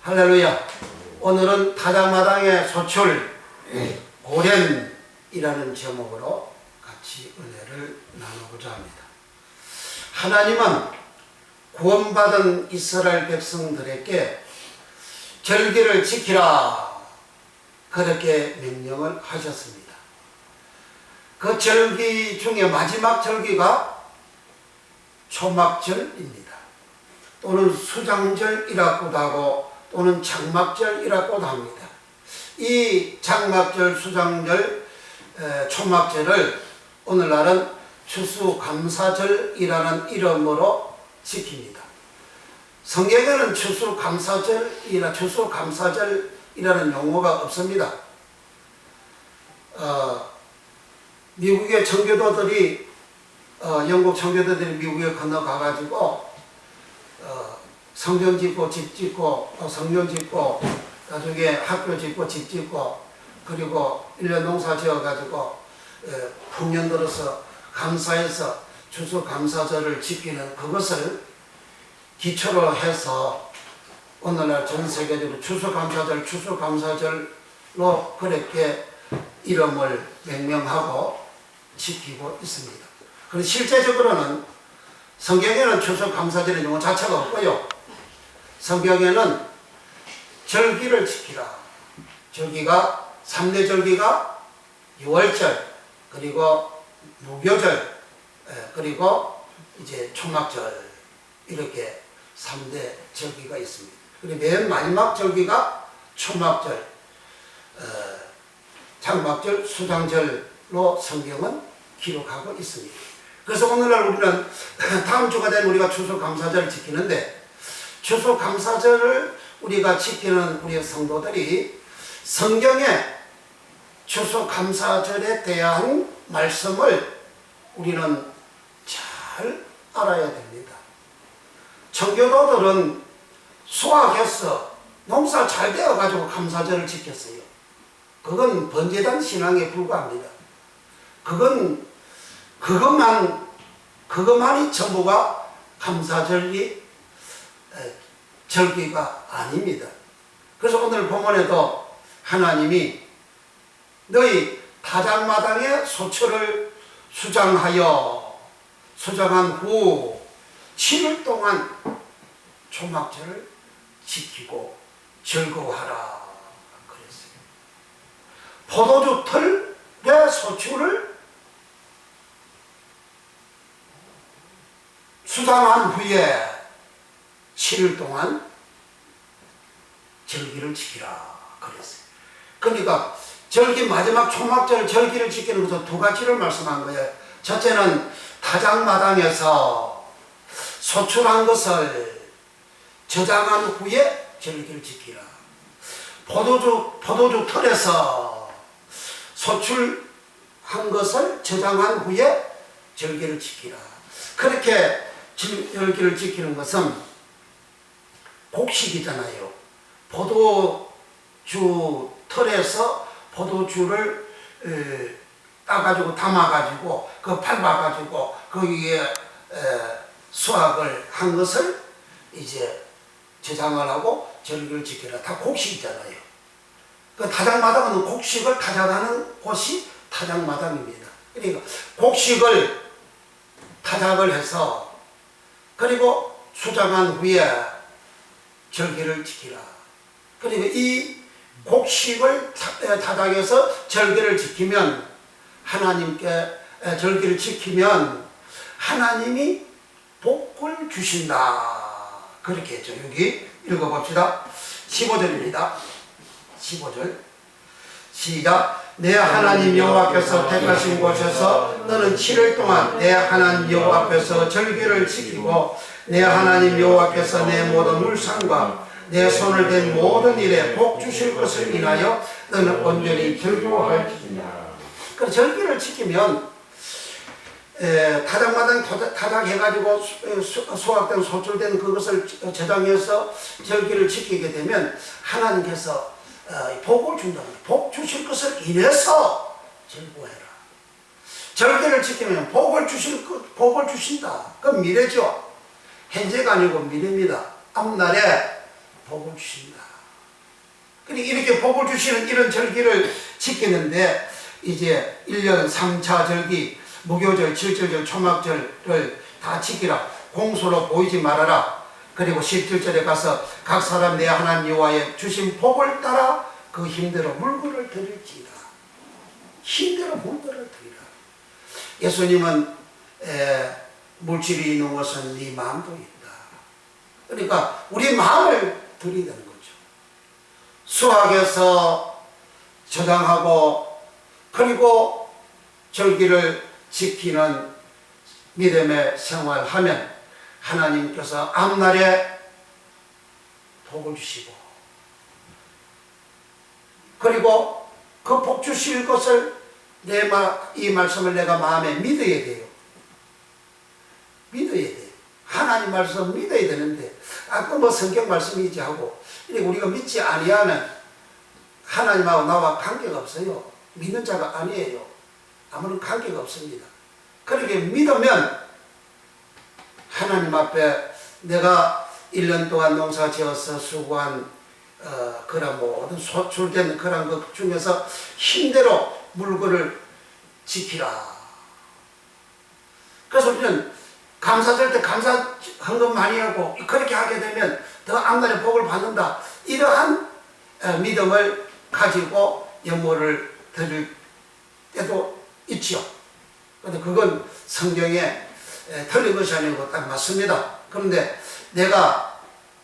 할렐루야. 오늘은 타작마당의 소출 고렘이라는 제목으로 같이 은혜를 나누고자 합니다. 하나님은 구원받은 이스라엘 백성들에게 절기를 지키라 그렇게 명령을 하셨습니다. 그 절기 중에 마지막 절기가 초막절입니다. 또는 수장절이라고도 하고 또는 장막절이라고도 합니다. 이 장막절, 수장절, 초막절을 오늘날은 추수감사절이라는 이름으로 지킵니다. 성경에는 추수감사절이라는 용어가 없습니다. 미국의 청교도들이 영국 청교도들이 미국에 건너가가지고 성전 짓고 집 짓고 성전 짓고 나중에 학교 짓고 집 짓고 그리고 1년 농사 지어가지고 풍년 들어서 감사해서 추수감사절을 지키는 그것을 기초로 해서 오늘날 전 세계적으로 추수감사절로 그렇게 이름을 명명하고 지키고 있습니다. 그런데 실제적으로는 성경에는 추수감사절의 용어 자체가 없고요. 성경에는 절기를 지키라. 절기가 3대 절기가 유월절, 그리고 무교절, 그리고 이제 초막절 이렇게 3대 절기가 있습니다. 그리고 맨 마지막 절기가 초막절, 장막절, 수장절로 성경은 기록하고 있습니다. 그래서 오늘날 우리는 다음 주가 되면 우리가 추수감사절을 지키는데 추수감사절을 우리가 지키는 우리 성도들이 성경에 추수감사절에 대한 말씀을 우리는 잘 알아야 됩니다. 청교도들은 수확해서 농사 잘 되어가지고 감사절을 지켰어요. 그건 번제단 신앙에 불과합니다. 그것만이 전부가 감사절기 절기가 아닙니다. 그래서 오늘 본문에도 하나님이 너희 타작마당의 소출을 수장한 후 7일 동안 초막절을 지키고 즐거워하라 그랬어요. 포도주 털의 소출을 수장한 후에 7일 동안 절기를 지키라 그랬어요. 그러니까 절기 마지막 초막절 절기를 지키는 것은 두 가지를 말씀한 거예요. 첫째는 타작마당에서 소출한 것을 저장한 후에 절기를 지키라. 포도주 털에서 소출한 것을 저장한 후에 절기를 지키라. 그렇게 절기를 지키는 것은 곡식이잖아요. 포도주 털에서 포도주를 따가지고 담아가지고 그 밟아가지고 거기에 수확을 한 것을 이제 저장을 하고 절기를 지키라. 다 곡식이잖아요. 그 타작마당은 곡식을 타작하는 곳이 타작마당입니다. 그러니까 곡식을 타작을 해서 그리고 수장한 후에 절기를 지키라. 그리고 이 곡식을 타작해서 절기를 지키면 절기를 지키면 하나님이 복을 주신다. 그렇게 했죠. 여기 읽어봅시다. 15절입니다. 15절 시작. 내 하나님 여호와께서 택하신 곳에서 너는 7일 동안 내 하나님 여호와 앞에서 절기를 지키고 내 하나님 여호와께서 내 모든 물상과 내 손을 댄 모든 일에 복 주실 것을 인하여 너는 온전히 즐거워할지니라. 그 절기를 지키면 타작마당 타작해가지고 수확된 소출된 그것을 저장해서 절기를 지키게 되면 하나님께서 복을 준다. 복 주실 것을 인해서 즐거워해라. 절기를 지키면 복을 주신다. 그건 미래죠. 현재가 아니고 미래입니다. 앞날에 복을 주신다. 그러니까 이렇게 복을 주시는 이런 절기를 지키는데 이제 1년 3차 절기, 무교절, 칠절절, 초막절을 다 지키라. 공소로 보이지 말아라. 그리고 17절에 가서 각 사람 내 하나님 여호와의 주신 복을 따라 그 힘대로 물건을 드릴지라. 힘대로 물건을 드리라. 예수님은 물질이 있는 것은 네 마음도 있다. 그러니까 우리 마음을 드리는 거죠. 수학에서 저장하고 그리고 절기를 지키는 믿음의 생활하면 하나님께서 앞날에 복을 주시고 그리고 그 복 주실 것을 이 말씀을 내가 마음에 믿어야 돼요. 믿어야 돼요. 하나님 말씀 믿어야 되는데 아까 뭐 성경 말씀이지 하고 우리가 믿지 아니하면 하나님하고 나와 관계가 없어요. 믿는 자가 아니에요. 아무런 관계가 없습니다. 그렇게 믿으면 하나님 앞에 내가 1년 동안 농사 지어서 수고한 그런 모든 소출된 그런 것 중에서 힘대로 물건을 지키라. 그래서 우리는 감사절 때 감사 헌금 많이 하고 그렇게 하게 되면 더 앞날에 복을 받는다. 이러한 믿음을 가지고 예물을 드릴 때도 있지요. 그런데 그건 성경에 틀린 것이 아니고 딱 맞습니다. 그런데 내가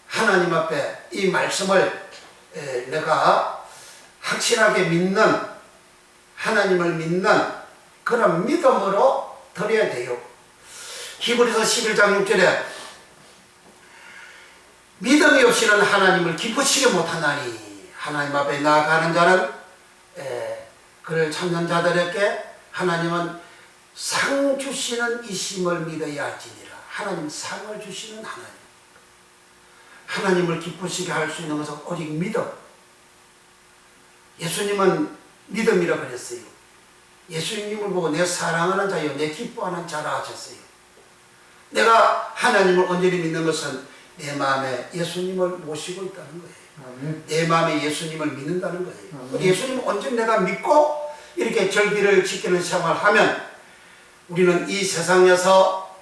하나님 앞에 이 말씀을 내가 확실하게 믿는, 하나님을 믿는 그런 믿음으로 드려야 돼요. 히브리서 11장 6절에 믿음이 없이는 하나님을 기쁘시게 못하나니 하나님 앞에 나아가는 자는 그를 찾는 자들에게 하나님은 상 주시는 이심을 믿어야 할지니라. 하나님 상을 주시는 하나님. 하나님을 기쁘시게 할 수 있는 것은 오직 믿음. 예수님은 믿음이라 그랬어요. 예수님을 보고 내 사랑하는 자요 내 기뻐하는 자라 하셨어요. 내가 하나님을 온전히 믿는 것은 내 마음에 예수님을 모시고 있다는 거예요. 내 마음에 예수님을 믿는다는 거예요. 예수님을 온전히 내가 믿고 이렇게 절기를 지키는 생활을 하면 우리는 이 세상에서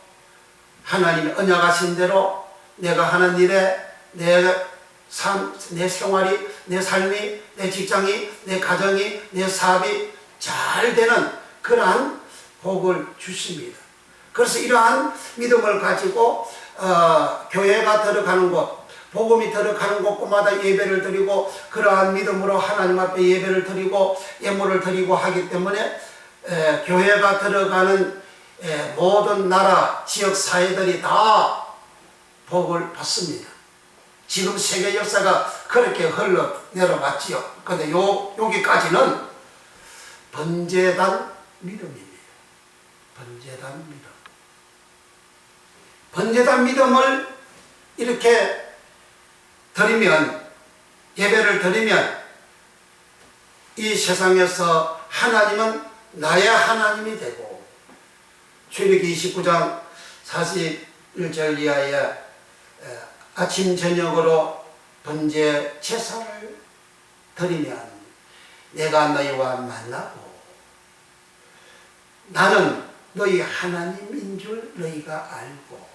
하나님의 언약하신 대로 내가 하는 일에 내 생활이, 내 삶이, 내 직장이, 내 가정이, 내 사업이 잘 되는 그러한 복을 주십니다. 그래서 이러한 믿음을 가지고 교회가 들어가는 곳, 복음이 들어가는 곳마다 예배를 드리고 그러한 믿음으로 하나님 앞에 예배를 드리고 예물을 드리고 하기 때문에 교회가 들어가는 모든 나라, 지역 사회들이 다 복을 받습니다. 지금 세계 역사가 그렇게 흘러 내려갔지요. 근데 여기까지는 번제단 믿음입니다. 번제단 믿음. 번제단 믿음을 이렇게 드리면, 예배를 드리면 이 세상에서 하나님은 나의 하나님이 되고 출애굽기 29장 41절 이하에 아침 저녁으로 번제 제사를 드리면 내가 너희와 만나고 나는 너희 하나님인 줄 너희가 알고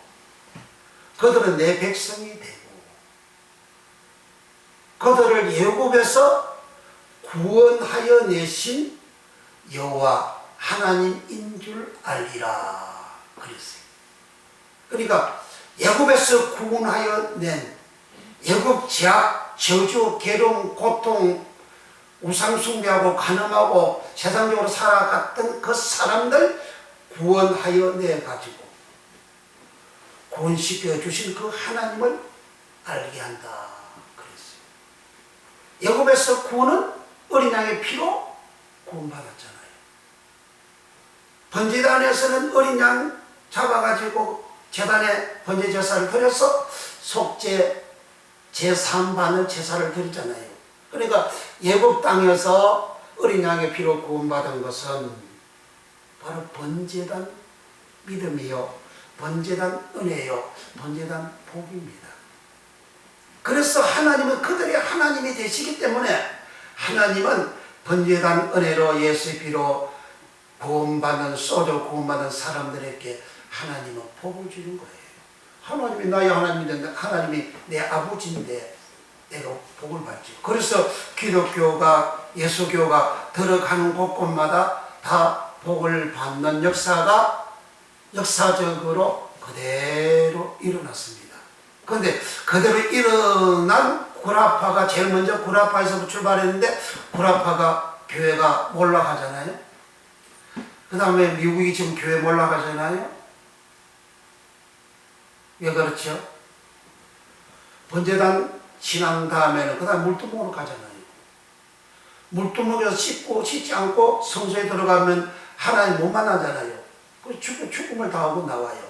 그들은 내 백성이 되고 그들을 애굽에서 구원하여 내신 여호와 하나님인 줄 알리라 그랬어요. 그러니까 애굽에서 구원하여 낸 애굽 제약, 저주, 괴로움, 고통, 우상숭배하고 간음하고 세상적으로 살아갔던 그 사람들 구원하여 내가지고 구원시켜 주신 그 하나님을 알게 한다 그랬어요. 애굽에서 구원은 어린 양의 피로 구원받았잖아요. 번제단에서는 어린 양 잡아가지고 제단에 번제 제사를 드려서 속죄 제3반을 제사를 드리잖아요. 그러니까 애굽 땅에서 어린 양의 피로 구원받은 것은 바로 번제단 믿음이요, 번제단 은혜요, 번제단 복입니다. 그래서 하나님은 그들의 하나님이 되시기 때문에 하나님은 번제단 은혜로 예수의 피로 구원받는 쏘져 구원받는 사람들에게 하나님은 복을 주는 거예요. 하나님이 나의 하나님인데 하나님이 내 아버지인데 내가 복을 받지. 그래서 기독교가 예수교가 들어가는 곳곳마다 다 복을 받는 역사가 역사적으로 그대로 일어났습니다. 그런데 그대로 일어난 구라파가 제일 먼저 구라파에서 출발했는데 구라파가 교회가 몰락하잖아요. 그 다음에 미국이 지금 교회 몰락하잖아요. 왜 그렇죠? 번제단 신앙 다음에는 그 다음에 물두멍으로 가잖아요. 물두멍에서 씻지 않고 성소에 들어가면 하나님 못 만나잖아요. 그래서 죽음을 당하고 나와요.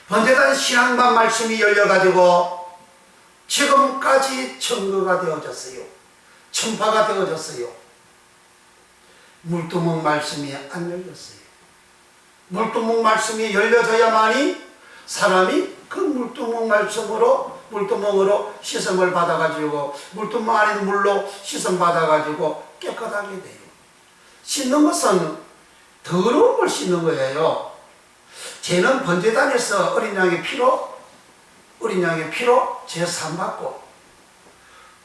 번제단 신앙만 말씀이 열려가지고 지금까지 청거가 되어졌어요. 천파가 되어졌어요. 물두멍 말씀이 안 열렸어요. 물두멍 말씀이 열려져야만이 사람이 그 물두멍으로 씻음을 받아가지고 물두멍 안에 있는 물로 씻음 받아가지고 깨끗하게 돼요. 씻는 것은 더러움을 씻는 거예요. 죄는 번제단에서 어린 양의 피로 제사받고,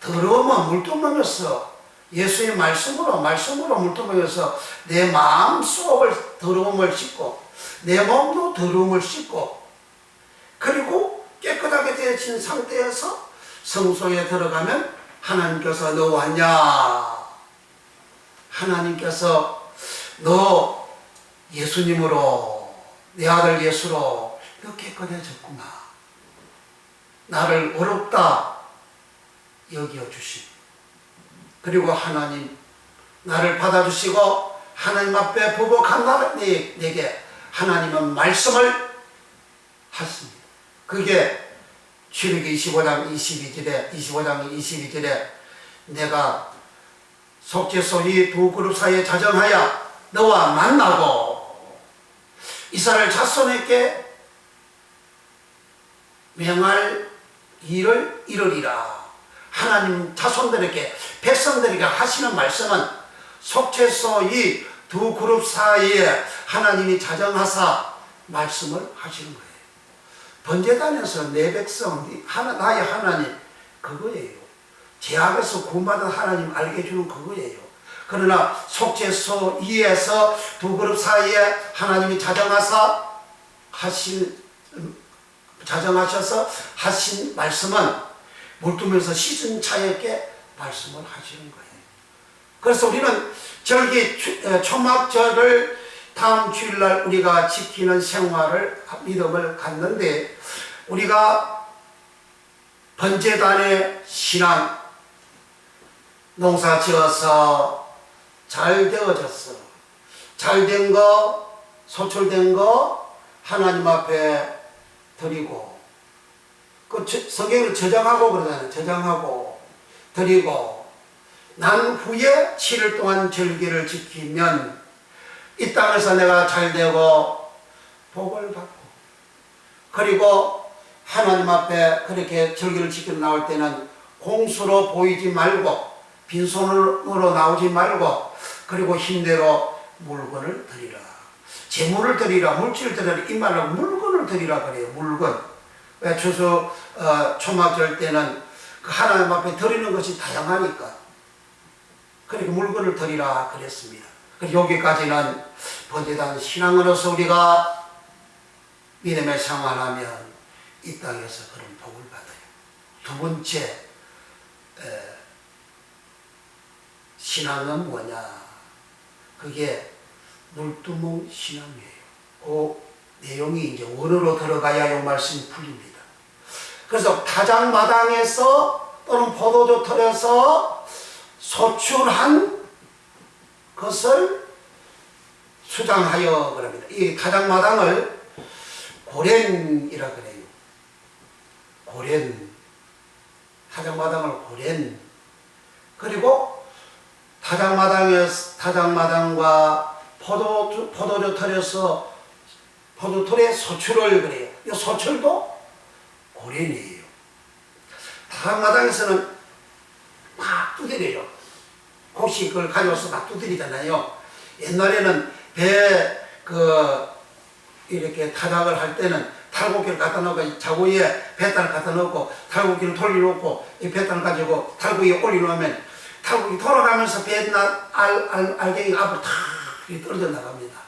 더러움은 물두멍에서 예수의 말씀으로 물두멍에서 내 마음 속을 더러움을 씻고 내 몸도 더러움을 씻고 그리고 깨끗하게 되어진 상태에서 성소에 들어가면 하나님께서 너 왔냐? 하나님께서 너 예수님으로 내 아들 예수로 너 깨끗해졌구나. 나를 어렵다 여겨주심. 그리고 하나님 나를 받아주시고 하나님 앞에 부복한 내게 하나님은 말씀을 하십니다. 그게 출애굽기 25장 22절에 내가 속죄소니 두 그룹 사이에 자정하여 너와 만나고 이스라엘 자손에게 명할 일을 이루리라. 하나님 자손들에게 백성들에게 하시는 말씀은 속죄소의 두 그룹 사이에 하나님이 자정하사 말씀을 하시는 거예요. 번제단에서 내 백성, 나의 하나님 그거예요. 죄악에서 구원받은 하나님 알게 해주는 그거예요. 그러나 속죄소 위에서 두 그룹 사이에 하나님이 자정하셔서 하신 말씀은 물두멍에서 씻은 자에게 말씀을 하시는 거예요. 그래서 우리는 초막절을 다음 주일날 우리가 지키는 생활을 믿음을 갖는데 우리가 번제단의 신앙 농사 지어서 잘 되어졌어. 잘된 거, 소출된 거 하나님 앞에 드리고 그 성경을 저장하고 그러잖아요. 저장하고 드리고 난 후에 7일 동안 절기를 지키면 이 땅에서 내가 잘되고 복을 받고 그리고 하나님 앞에 그렇게 절기를 지키러 나올 때는 공수로 보이지 말고 빈손으로 나오지 말고 그리고 힘대로 물건을 드리라. 재물을 드리라. 물질을 드리라. 이 말로 물건을 드리라 그래요. 물건. 왜 추수 초막절 때는 그 하나님 앞에 드리는 것이 다양하니까 그렇게 물건을 드리라 그랬습니다. 여기까지는 번제단 신앙으로서 우리가 믿음의 생활하면 이 땅에서 그런 복을 받아요. 두 번째 신앙은 뭐냐? 그게 물두멍 신앙이에요. 그 내용이 이제 원어로 들어가야 이 말씀이 풀립니다. 그래서 타작마당에서 또는 포도주 털에서 소출한 것을 수장하여 그럽니다. 이 타작마당을 고렌이라 그래요. 고렌. 타작마당을 고렌. 그리고 타작마당과 포도주 털에서 포도털의 소출을 그래요. 이 소출도 고렌이에요. 타작마당에서는 막 두드려요. 곡식 그걸 가져와서 막 두드리잖아요. 옛날에는 이렇게 타작을 할 때는 탈곡기를 갖다 놓고 자구 위에 뱃단을 갖다 놓고 탈곡기를 돌려놓고 이 뱃단을 가지고 탈곡 위에 올려놓으면 탈곡이 돌아가면서 뱃나 알갱이가 앞으로 탁 떨어져 나갑니다.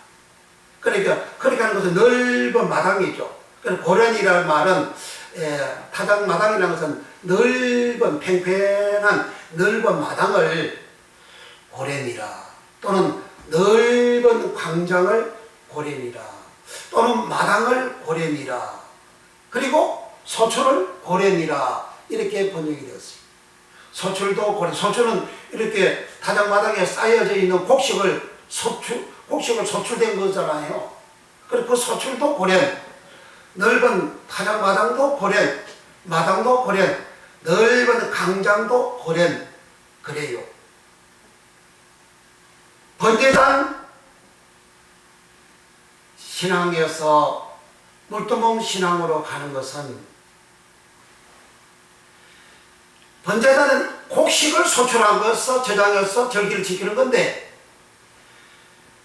그러니까 그렇게 하는 것은 넓은 마당이죠. 그래서 고련이라는 말은 타작마당이라는 것은 넓은 팽팽한 넓은 마당을 고련이라, 또는 넓은 광장을 고련이라, 또는 마당을 고련이라, 그리고 소출을 고련이라, 이렇게 번역이 되었어요. 소출도 고련, 소출은 이렇게 타작마당에 쌓여져 있는 곡식을 소출된 거잖아요. 그리고 그 소출도 고련, 넓은 타작마당도 고련, 마당도 고련, 넓은 광장도 고련, 그래요. 번제단 신앙에서 물두멍 신앙으로 가는 것은, 번제단은 곡식을 소출한 것서 저장해서 절기를 지키는 건데,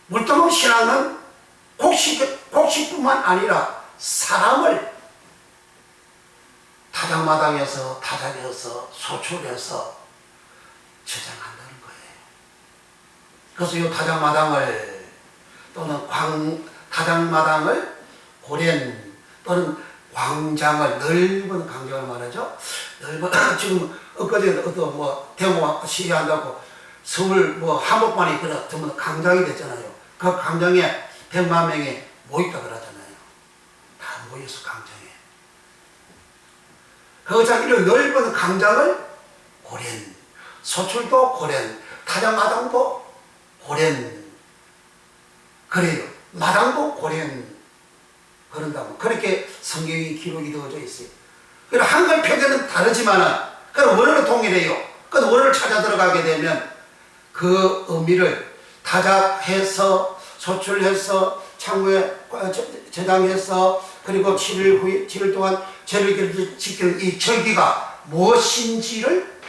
물두멍 신앙은 곡식뿐만 아니라 사람을 타작마당에서 타작해서 소출해서 저장한다는 거예요. 그래서 이 타작마당을, 또는 타작마당을 고련, 또는 광장을, 넓은 광장을 말하죠. 지금 엊그제 데모 시위한다고 서울 한복판이 전부 광장이 됐잖아요. 그 광장에 100만 명이 모였다 그러잖아요. 다 모여서 광장에. 그것처럼 이런 넓은 광장을 고련, 소출도 고련, 타작마당도 고련, 그래요. 마당도 고련, 그런다고 그렇게 성경이 기록이 되어져 있어요. 그리고 한글 표기는 다르지만은 그럼 원어는 동일해요. 그 원어를 찾아 들어가게 되면 그 의미를 타작해서 소출해서 창고에 저장해서 그리고 7일 동안 절기를 지키는 이 절기가 무엇인지를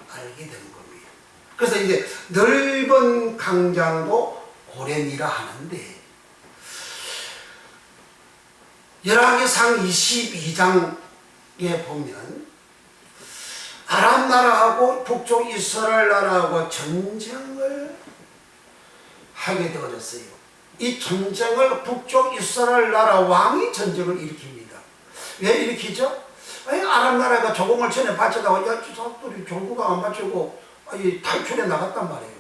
알게 되는 겁니다. 그래서 이제 넓은 광장도 고련이라 하는데, 열왕기상 22장에 보면 아람 나라하고 북쪽 이스라엘 나라하고 전쟁을 하게 되어졌어요. 이 전쟁을 북쪽 이스라엘 나라 왕이 전쟁을 일으킵니다. 왜 일으키죠? 아람 나라가 조공을 전에 바쳤다고, 저들이 조공가 안 바치고 탈출해 나갔단 말이에요.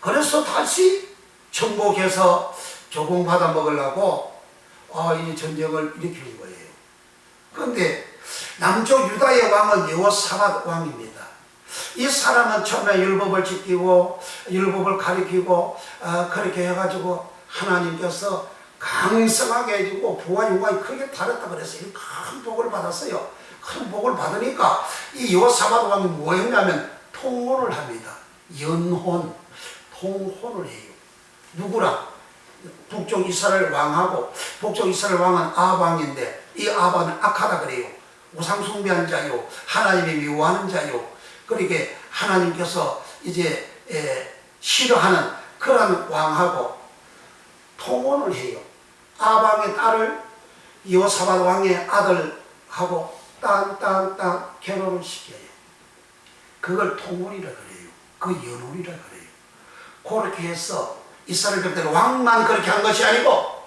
그래서 다시 정복해서 조공 받아 먹으려고 이 전쟁을 일으키는 거예요. 그런데 남쪽 유다의 왕은 여호사밧 왕입니다. 이 사람은 처음에 율법을 지키고 율법을 가리키고 그렇게 해가지고 하나님께서 강성하게 해주고 부와 영광이 크게 달았다 그래서 큰 복을 받았어요. 큰 복을 받으니까 이 여호사밧 왕이 뭐 했냐면 통혼을 합니다. 연혼, 통혼을 해요. 누구랑? 북쪽 이스라엘 왕하고, 북쪽 이스라엘 왕은 아합왕인데 이 아합은 악하다 그래요. 우상숭배한 자요, 하나님이 미워하는 자요. 그렇게 하나님께서 이제 싫어하는 그런 왕하고 통혼을 해요. 아합왕의 딸을 여호사밧 왕의 아들하고 땅 결혼을 시켜요. 그걸 통혼이라 그래요. 그 연혼이라 그래요. 그렇게 해서 이스라엘 백들 왕만 그렇게 한 것이 아니고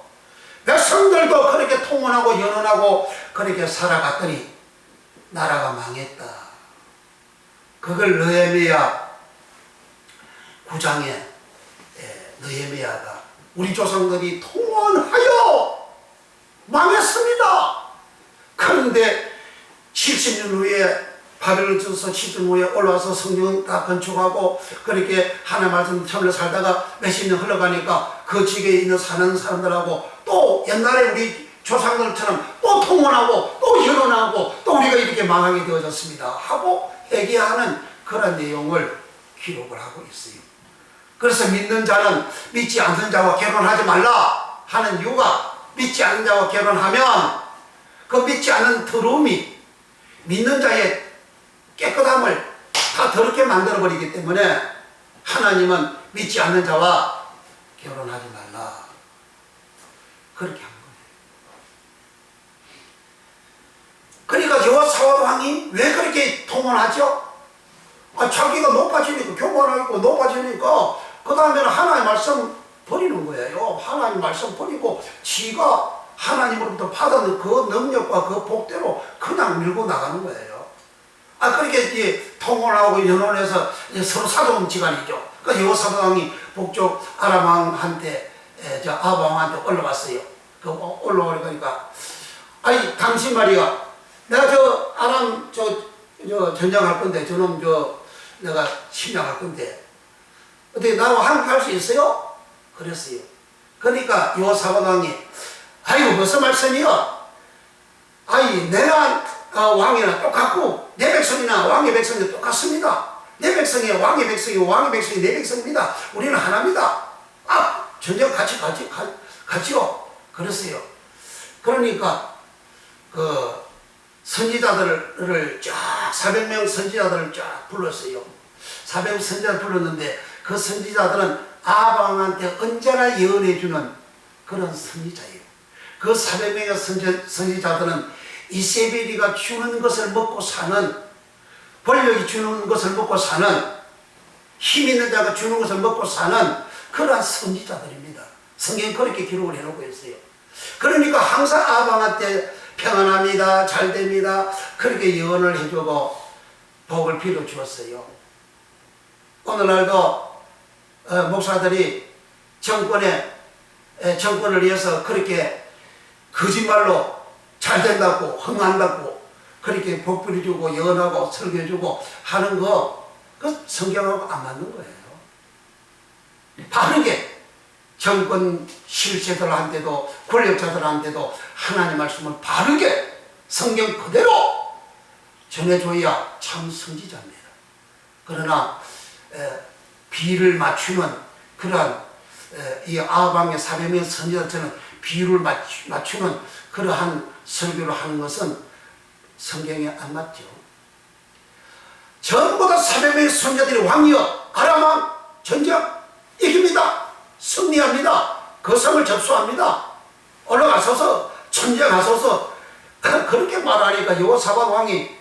백성들도 그렇게 통혼하고 연혼하고 그렇게 살아갔더니 나라가 망했다. 그걸 느헤미야 9장에 느헤미야가 우리 조상들이 통혼하여 망했습니다. 그런데 70년 후에 바벨론 쳐서 70년 후에 올라와서 성경 다 건축하고 그렇게 하나님 말씀 처음에 살다가 몇십 년 흘러가니까 그 지역에 있는 사는 사람들하고 또 옛날에 우리 조상들처럼 또 통혼하고 또 결혼하고 또 우리가 이렇게 망하게 되어졌습니다 하고 회개하는 그런 내용을 기록을 하고 있어요. 그래서 믿는 자는 믿지 않는 자와 결혼하지 말라 하는 이유가, 믿지 않는 자와 결혼하면 그 믿지 않는 더러움이 믿는 자의 깨끗함을 다 더럽게 만들어버리기 때문에 하나님은 믿지 않는 자와 결혼하지 말라. 그렇게 한 거예요. 그러니까 여호사밧 왕이 왜 그렇게 통혼하죠? 자기가 높아지니까, 교만하고 높아지니까 그 다음에는 하나님의 말씀 버리는 거예요. 하나님 말씀 버리고 지가 하나님으로부터 받은 그 능력과 그 복대로 그냥 밀고 나가는 거예요. 그렇게 이제 통혼하고 연혼해서 서로 사돈지간이죠. 그러니까 여호사밧 왕이 북쪽 아람 왕한테, 아합 왕한테 올라갔어요. 올라오니까, 아니, 당신 말이야. 내가 아람 전쟁할 건데, 저놈 내가 침략할 건데, 어떻게 나하고 함께 할 수 있어요? 그랬어요. 그러니까 여호사밧 왕이, 아이고, 무슨 말씀이요? 아니, 내가 왕이나 똑같고, 내 백성이나 왕의 백성이 똑같습니다. 내 백성이 왕의 백성이고, 왕의 백성이 내 백성입니다. 우리는 하나입니다. 전쟁 같이요. 그랬어요. 그러니까, 선지자들을 쫙, 400명 선지자들을 쫙 불렀어요. 400명 선지자를 불렀는데, 그 선지자들은 아합 왕한테 언제나 예언해주는 그런 선지자예요. 그 400명의 선지자들은 이세벨이가 주는 것을 먹고 사는, 권력이 주는 것을 먹고 사는, 힘 있는 자가 주는 것을 먹고 사는 그러한 선지자들입니다. 성경에 그렇게 기록을 해놓고 있어요. 그러니까 항상 아합 왕한테 평안합니다, 잘 됩니다, 그렇게 예언을 해주고 복을 빌어주었어요. 오늘날도 목사들이 정권을 위해서 그렇게 거짓말로 잘 된다고, 흥한다고, 그렇게 복 빌어주고, 예언하고, 설교해주고 하는 거, 그 성경하고 안 맞는 거예요. 바르게 정권 실세들한테도, 권력자들한테도 하나님 말씀을 바르게 성경 그대로 전해줘야 참 선지자입니다. 그러나 비를 맞추는 그러한 이 아합 왕의 400명 선지자처럼 비유를 맞추는 그러한 설교를 하는 것은 성경에 안 맞죠. 전부 다 400명의 선지자들이 왕이여 아람 왕 전쟁 이깁니다. 승리합니다. 그 성을 접수합니다. 올라가서서 전쟁하소서 그렇게 말하니까 여호사밧 왕이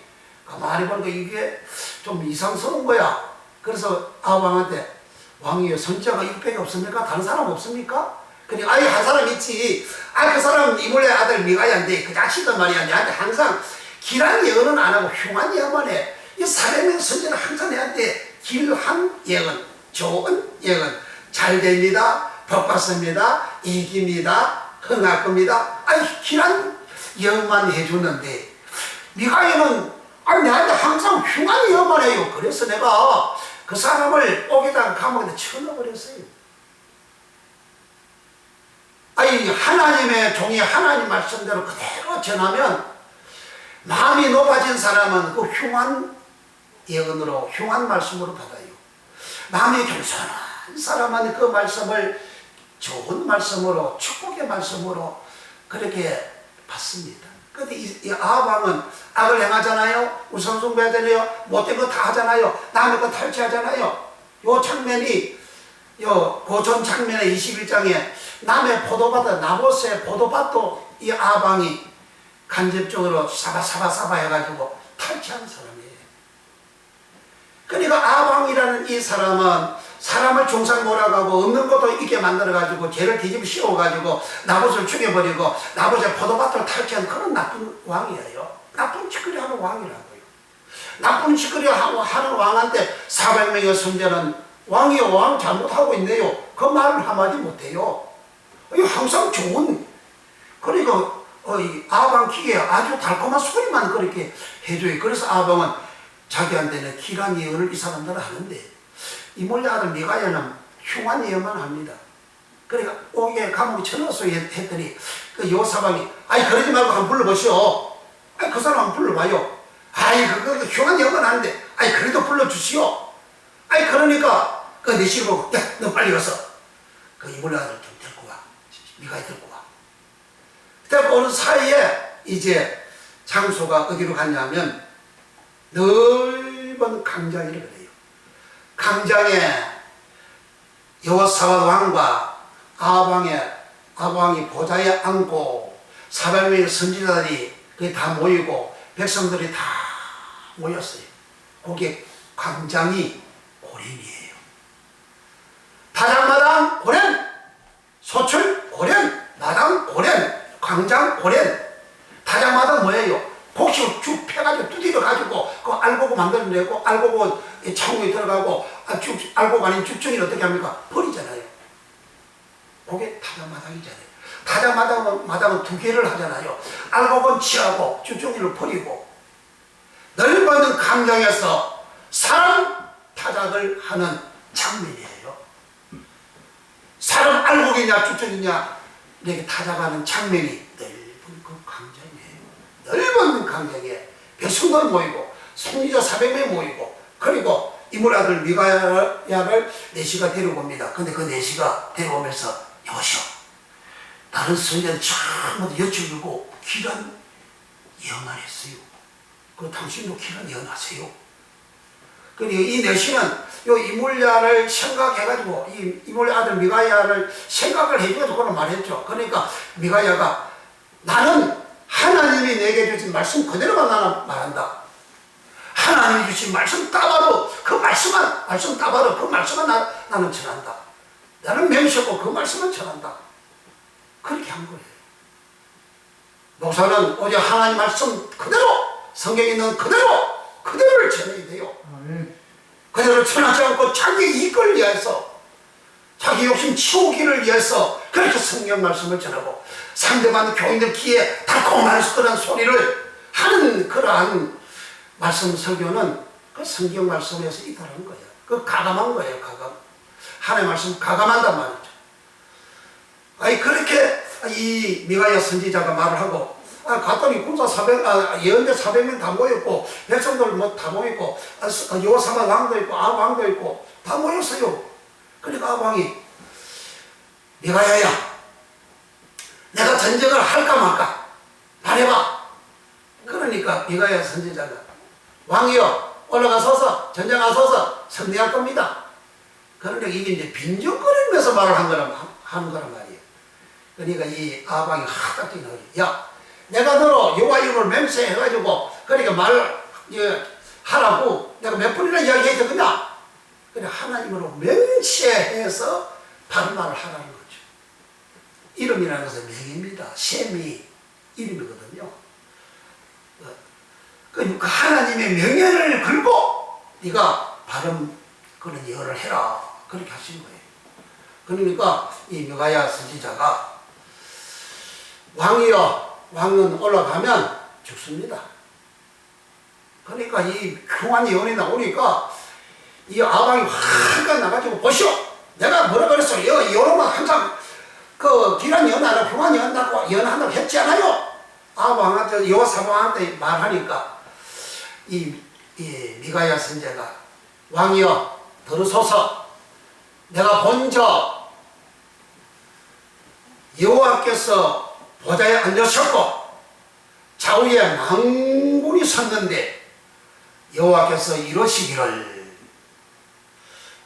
가만히 보니까 이게 좀 이상스러운 거야. 그래서 아합 왕한테 왕이여 선지자가 이밖에 없습니까? 다른 사람 없습니까? 그러니까 아예 한 사람 있지. 그 사람 이물의 아들 미가야인데 그 자식은 말이야 내한테 항상 길한 예언은 안 하고 흉한 예언만 해. 이 400명 선지는 항상 내한테 길한 예언, 좋은 예언, 잘 됩니다, 복 받습니다, 이깁니다, 흥할 겁니다. 길한 예언만 해주는데 미가야는 내한테 항상 흉한 예언만 해요. 그래서 내가 그 사람을 옥에다가 감옥에다 쳐넣어버렸어요. 하나님의 종이 하나님 말씀대로 그대로 전하면 마음이 높아진 사람은 그 흉한 예언으로, 흉한 말씀으로 받아요. 마음이 겸손한 사람은 그 말씀을 좋은 말씀으로, 축복의 말씀으로 그렇게 받습니다. 근데 이 아합 왕은 악을 행하잖아요. 우상숭배하잖아요. 못된 거 다 하잖아요. 남의 거 탈취하잖아요. 요 장면이 고전 장면의 21장에 남의 포도밭, 나봇의 포도밭도 이 아합 왕이 간접적으로 사바 해가지고 탈취하는 사람이에요. 그러니까 아합 왕이라는 이 사람은 사람을 중상 몰아가고 없는 것도 있게 만들어가지고 죄를 뒤집어 씌워가지고 나봇을 죽여버리고 나봇의 포도밭을 탈취한 그런 나쁜 왕이에요. 나쁜 짓거리 하는 왕이라고요. 나쁜 짓거리 하는 왕한테 400명의 선지자는 왕이요, 왕 잘못하고 있네요. 그 말을 한마디 못해요. 항상 좋은, 그러니까 아합 왕 귀에 아주 달콤한 소리만 그렇게 해줘요. 그래서 아합 왕은 자기한테는 길한 예언을 이 사람들은 하는데 이몰의 아들 미가야는 흉한 예언만 합니다. 그러니까 옥에 감옥에 쳐넣었어요 했더니 그 여호사밧이 그러지 말고 한번 불러보시오. 그 사람 한번 불러봐요. 그거 흉한 예언만 하는데 그래도 불러주시오. 그러니까 그 내시고 야 너 빨리 가서 그 이몰의 아들 좀 데리고 와. 미가야 데리고 와. 데리고 오는 사이에 이제 장소가 어디로 갔냐면 늘 넓은 광장이라 그래요. 광장에 여호사밧 왕과 아방이 보좌에 앉고 400명의 선지자들이 거기 다 모이고 백성들이 다 모였어요. 거기에 광장이 고ren이에요. 타작마당 고ren, 소출 고ren, 마당 고ren, 광장 고ren. 타작마당 뭐예요? 곡식을 쭉 펴가지고 두드려 가지고 그 알고고 만들어내고 알고고 창고에 들어가고 알고고 아닌 쭉쭉이는 어떻게 합니까? 버리잖아요. 그게 타작마당이잖아요. 타작마당은 두 개를 하잖아요. 알고고는 취하고 쭉쭉이를 버리고 넓은 광장에서 사람 타작을 하는 장면이에요. 사람 알고기냐 쭉쭉이냐 이렇게 타작하는 장면이 넓은 그 광장이에요. 넓은 광장에 백성들 모이고 선지자 400명 모이고 그리고 이물 아들 미가야를 내시가 데려옵니다. 근데 그 내시가 데려오면서 여보시오, 다른 선지자는 전부 다 여쭈고 기란 예언하랬어요. 그 당신도 기란 예언하세요. 그리고 이 내시는 요 이물야를 생각해가지고 이물 아들 미가야를 생각을 해가지고 그런 말했죠. 그러니까 미가야가 나는 하나님이 내게 주신 말씀 그대로만 나는 말한다. 하나님이 주신 말씀 따바로 그 말씀 따바로 그 말씀만 나는 전한다. 나는 맹세하고 그 말씀만 전한다. 그렇게 한 거예요. 목사는 오직 하나님 말씀 그대로 성경에 있는 그대로를 전해야 돼요. 그대로 전하지 않고 자기 이익을 위해서 자기 욕심 치우기를 위해서 그렇게 성경 말씀을 전하고 상대방 교인들 귀에 달콤한 그런 소리를 하는 그러한 말씀 설교는 그 성경 말씀에서 있다는 거예요. 그 가감한 거예요. 가감. 하나님의 말씀 가감한단 말이죠. 아니 그렇게 이 미가야 선지자가 말을 하고 갔더니 군사 예언대 400명 다 모였고 백성들 뭐 다 모였고 여호사밧 왕도 있고 왕도 있고 다 모였어요. 그러니까 왕이 미가야야, 내가 전쟁을 할까 말까 말해봐. 그러니까 미가야 선지자가 왕이여 올라가소서 전쟁하소서 승리할 겁니다. 그런데 이게 이제 빈정거리면서 말을 하는 거란 말이에요. 그러니까 이 아방이 하다 뛰는 거예요. 야, 내가 너로 여호와 이름을 맹세해가지고 그러니까 하라고 내가 몇 번이나 이야기해야 되겠냐? 그래 하나님으로 맹세해서 바른 말을 하라는 거죠. 이름이라는 것은 명입니다. 셈이 이름이거든요. 그 하나님의 명예를 걸고 네가 바른 그런 예언을 해라. 그렇게 하신 거예요. 그러니까 이 미가야 선지자가 왕이여, 왕은 올라가면 죽습니다. 그러니까 이 흉한 예언이 나오니까 이 아방이 화가 나가지고 보시오, 내가 뭐라 그랬어? 여러분 항상 그 기란 예언하라 흉한 예언한다고 했지 않아요? 아방한테 여호사밧한테 말하니까 이 미가야 선지자가 왕이여 들으소서, 내가 본저 여호와께서 보좌에 앉으셨고 좌우에 망군이 섰는데 여호와께서 이러시기를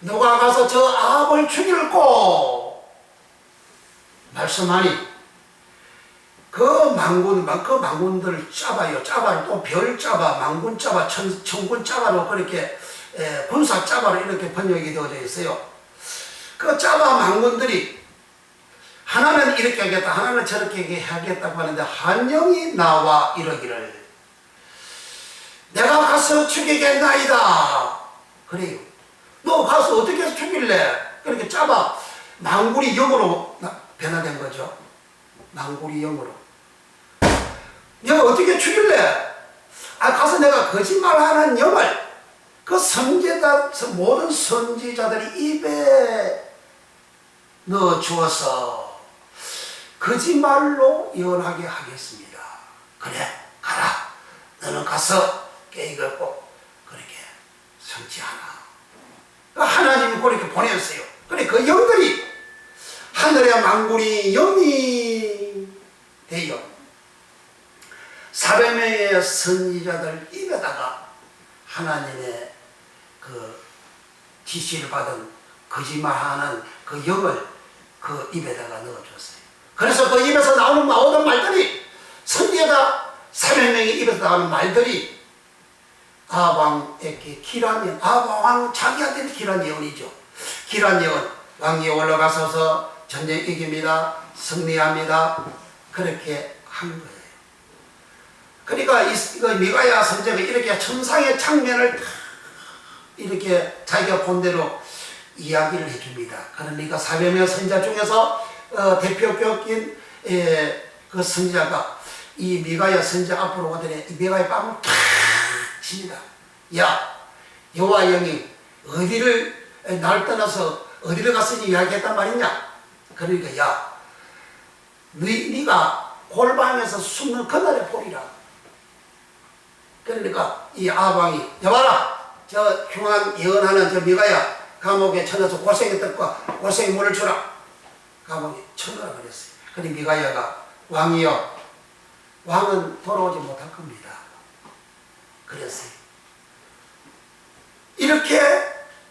누가 가서 저 아합을 죽일고 말씀하니 그 망군들을 짜봐요. 짜봐를 또 별 짜봐, 망군 짜봐, 천군 짜봐로 그렇게 군사 짜봐로 이렇게 번역이 되어져 있어요. 그 짜봐 망군들이 하나는 이렇게 하겠다, 하나는 저렇게 하겠다고 하는데 한 영이 나와 이러기를 내가 가서 죽이겠나이다. 그래요. 너 가서 어떻게 해서 죽일래? 그렇게 짜봐 망군이 영으로 변화된 거죠. 망군이 영으로. 내가 어떻게 죽일래? 가서 내가 거짓말하는 영을 그 모든 선지자들이 입에 넣어 주어서 거짓말로 예언하게 하겠습니다. 그래, 가라. 너는 가서 깨이고 그렇게 성취하라. 하나님이 그렇게 보냈어요. 그래, 그 영들이 하늘의 망군이 영이 되어 400명의 선지자들 입에다가 하나님의 지시를 받은 거짓말하는 그 영을 그 입에다가 넣어줬어요. 그래서 그 입에서 나오는 모든 말들이, 선지자다 300명의 입에서 나오는 말들이 아방에게 기란 예언, 아방 자기한테는 기란 예언이죠. 기란 예언, 왕이 올라가서서 전쟁 이깁니다, 승리합니다, 그렇게 한 거예요. 그러니까 이 미가야 선지자가 이렇게 천상의 장면을 다 이렇게 자기가 본 대로 이야기를 해줍니다. 그러니까 400명 선지자 중에서 대표격인 그 선지자가 이 미가야 선지자 앞으로 오더니 이 미가야 뺨을 탁 칩니다. 야, 여호와 영이 어디를 날 떠나서 어디를 갔으니 이야기했단 말이냐? 그러니까 야, 네가 골방에서 숨는 그날의 보리라. 그러니까 이 아방이, 여봐라, 저 흉한 예언하는 저 미가야 감옥에 쳐넣어서 고생했던 거 고생의 물을 주라. 감옥에 쳐넣으라 그랬어요. 그런데 미가야가, 왕이여, 왕은 돌아오지 못할 겁니다. 그랬어요. 이렇게